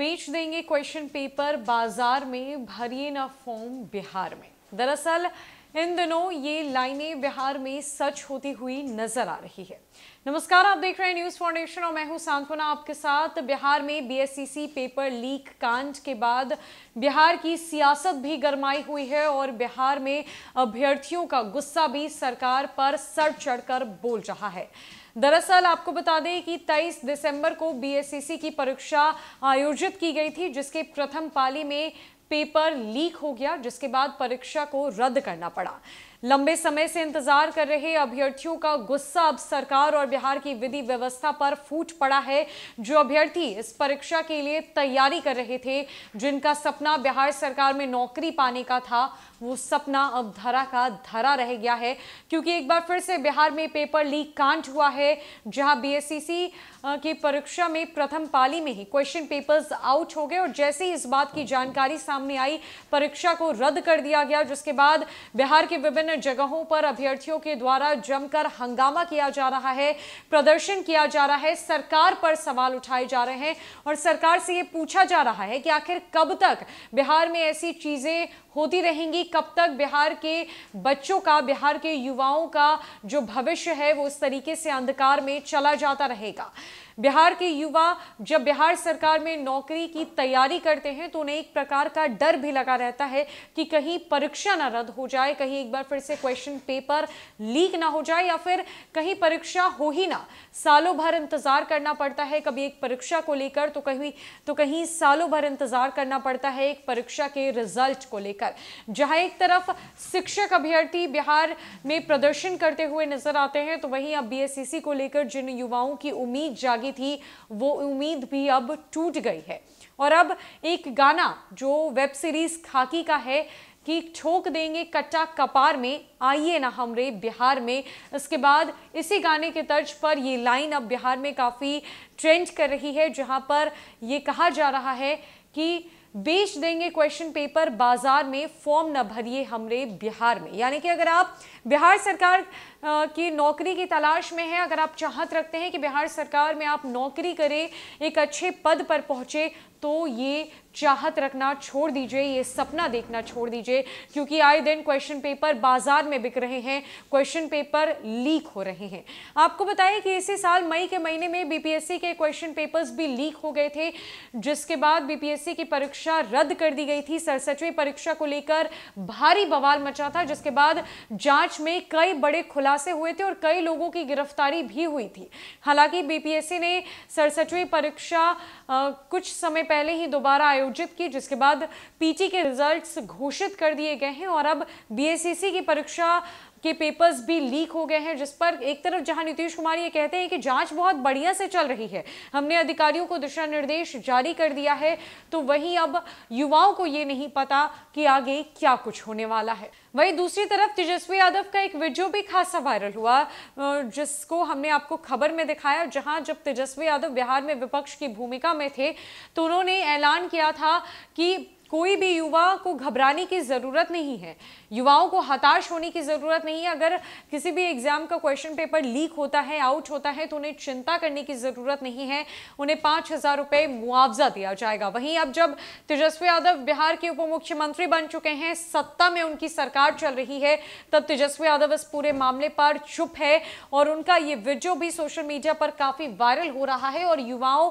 बेच देंगे question paper बाजार में, भरिए ना फॉर्म बिहार में। दरअसल इन दिनों ये लाइनें बिहार में सच होती हुई नजर आ रही है। नमस्कार, आप देख रहे हैं न्यूज फाउंडेशन और मैं हूं सांत्वना आपके साथ। बिहार में बीएसईसी पेपर लीक कांड के बाद बिहार की सियासत भी गरमाई हुई है और बिहार में अभ्यर्थियों का गुस्सा भी सरकार पर सर चढ़कर बोल रहा है। दरअसल आपको बता दें कि 23 दिसंबर को बीएसईसी की परीक्षा आयोजित की गई थी, जिसके प्रथम पाली में पेपर लीक हो गया, जिसके बाद परीक्षा को रद्द करना पड़ा। लंबे समय से इंतजार कर रहे अभ्यर्थियों का गुस्सा अब सरकार और बिहार की विधि व्यवस्था पर फूट पड़ा है। जो अभ्यर्थी इस परीक्षा के लिए तैयारी कर रहे थे, जिनका सपना बिहार सरकार में नौकरी पाने का था, वो सपना अब धरा का धरा रह गया है, क्योंकि एक बार फिर से बिहार में पेपर लीक कांड हुआ है, जहां बीएसईसी की परीक्षा में प्रथम पाली में ही क्वेश्चन पेपर्स आउट हो गए और जैसे ही इस बात की जानकारी सामने आई, परीक्षा को रद्द कर दिया गया, जिसके बाद बिहार के विभिन्न जगहों पर अभ्यर्थियों के द्वारा जमकर हंगामा किया जा रहा है, प्रदर्शन किया जा रहा है, सरकार पर सवाल उठाए जा रहे हैं और सरकार से ये पूछा जा रहा है कि आखिर कब तक बिहार में ऐसी चीजें होती रहेंगी, कब तक बिहार के बच्चों का, बिहार के युवाओं का जो भविष्य है वो इस तरीके से अंधकार में चला जाता रहेगा। बिहार के युवा जब बिहार सरकार में नौकरी की तैयारी करते हैं तो उन्हें एक प्रकार का डर भी लगा रहता है कि कहीं परीक्षा ना रद्द हो जाए, कहीं एक बार फिर से क्वेश्चन पेपर लीक ना हो जाए या फिर कहीं परीक्षा हो ही ना। सालों भर इंतजार करना पड़ता है कभी एक परीक्षा को लेकर, तो कहीं सालों भर इंतजार करना पड़ता है एक परीक्षा के रिजल्ट को लेकर। जहां एक तरफ शिक्षक अभ्यर्थी बिहार में प्रदर्शन करते हुए नजर आते हैं, तो वहीं अब बीएसईसी को लेकर जिन युवाओं की उम्मीद जागी थी, वो उम्मीद भी अब टूट गई है। और अब एक गाना जो वेब सीरीज खाकी का है कि ठोक देंगे कट्टा कपार में, आइए ना हमरे बिहार में, इसके बाद इसी गाने के तर्ज पर ये लाइन अब बिहार में काफी ट्रेंड कर रही है, जहां पर ये कहा जा रहा है कि बेच देंगे क्वेश्चन पेपर बाजार में, फॉर्म न भरिए हमरे बिहार में। यानी कि अगर आप बिहार सरकार की नौकरी की तलाश में हैं, अगर आप चाहत रखते हैं कि बिहार सरकार में आप नौकरी करें, एक अच्छे पद पर पहुंचे, तो ये चाहत रखना छोड़ दीजिए, ये सपना देखना छोड़ दीजिए, क्योंकि आए दिन क्वेश्चन पेपर बाजार में बिक रहे हैं, क्वेश्चन पेपर लीक हो रहे हैं। आपको बताएं कि इसी साल मई के महीने में बीपीएससी के क्वेश्चन पेपर्स भी लीक हो गए थे, जिसके बाद बीपीएससी की परीक्षा रद्द कर दी गई थी। 67वीं परीक्षा को लेकर भारी बवाल मचा था, जिसके बाद जांच में कई बड़े खुलासे हुए थे और कई लोगों की गिरफ्तारी भी हुई थी। हालांकि बीपीएससी ने 67वीं परीक्षा कुछ समय पहले ही दोबारा आयोजित की, जिसके बाद पीटी के रिजल्ट्स घोषित कर दिए गए हैं और अब बीएसईसी की परीक्षा के पेपर्स भी लीक हो गए हैं, जिस पर एक तरफ जहां नीतीश कुमार ये कहते हैं कि जांच बहुत बढ़िया से चल रही है, हमने अधिकारियों को दिशा निर्देश जारी कर दिया है, तो वहीं अब युवाओं को ये नहीं पता कि आगे क्या कुछ होने वाला है। वहीं दूसरी तरफ तेजस्वी यादव का एक वीडियो भी खासा वायरल हुआ, जिसको हमने आपको खबर में दिखाया, जहां जब तेजस्वी यादव बिहार में विपक्ष की भूमिका में थे तो उन्होंने ऐलान किया था कि कोई भी युवा को घबराने की जरूरत नहीं है, युवाओं को हताश होने की जरूरत नहीं है। अगर किसी भी एग्जाम का क्वेश्चन पेपर लीक होता है, आउट होता है, तो उन्हें चिंता करने की जरूरत नहीं है, उन्हें 5,000 रुपए मुआवजा दिया जाएगा। वहीं अब जब तेजस्वी यादव बिहार के उप मुख्यमंत्री बन चुके हैं, सत्ता में उनकी सरकार चल रही है, तब तेजस्वी यादव इस पूरे मामले पर चुप है और उनका ये वीडियो भी सोशल मीडिया पर काफी वायरल हो रहा है और युवाओं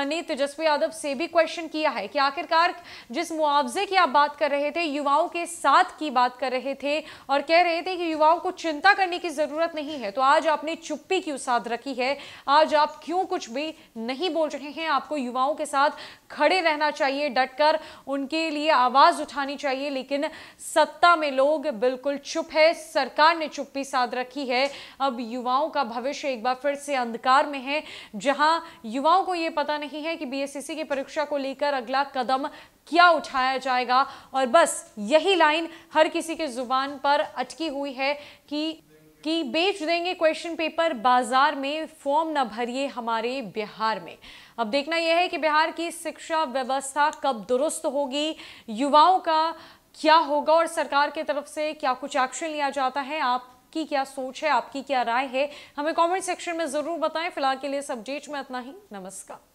ने तेजस्वी यादव से भी क्वेश्चन किया है कि आखिरकार जिस मुआवजे की आप बात कर रहे थे, युवाओं के साथ की बात कर रहे थे और कह रहे थे कि युवाओं को चिंता करने की जरूरत नहीं है, तो आज आपने चुप्पी क्यों साध रखी है, आज आप क्यों कुछ भी नहीं बोल रहे हैं? आपको युवाओं के साथ खड़े रहना चाहिए, डटकर उनके लिए आवाज उठानी चाहिए, लेकिन सत्ता में लोग बिल्कुल चुप है, सरकार ने चुप्पी साध रखी है। अब युवाओं का भविष्य एक बार फिर से अंधकार में है, जहां युवाओं को यह पता नहीं है कि बीएसईसी की परीक्षा को लेकर अगला कदम क्या उठाया जाएगा और बस यही लाइन हर किसी के जुबान पर अटकी हुई है कि बेच देंगे क्वेश्चन पेपर बाजार में, फॉर्म न भरिए हमारे बिहार में। अब देखना यह है कि बिहार की शिक्षा व्यवस्था कब दुरुस्त होगी, युवाओं का क्या होगा और सरकार की तरफ से क्या कुछ एक्शन लिया जाता है। आपकी क्या सोच है, आपकी क्या राय है, हमें कमेंट सेक्शन में जरूर बताएं। फिलहाल के लिए इस अपडेट में इतना ही। नमस्कार।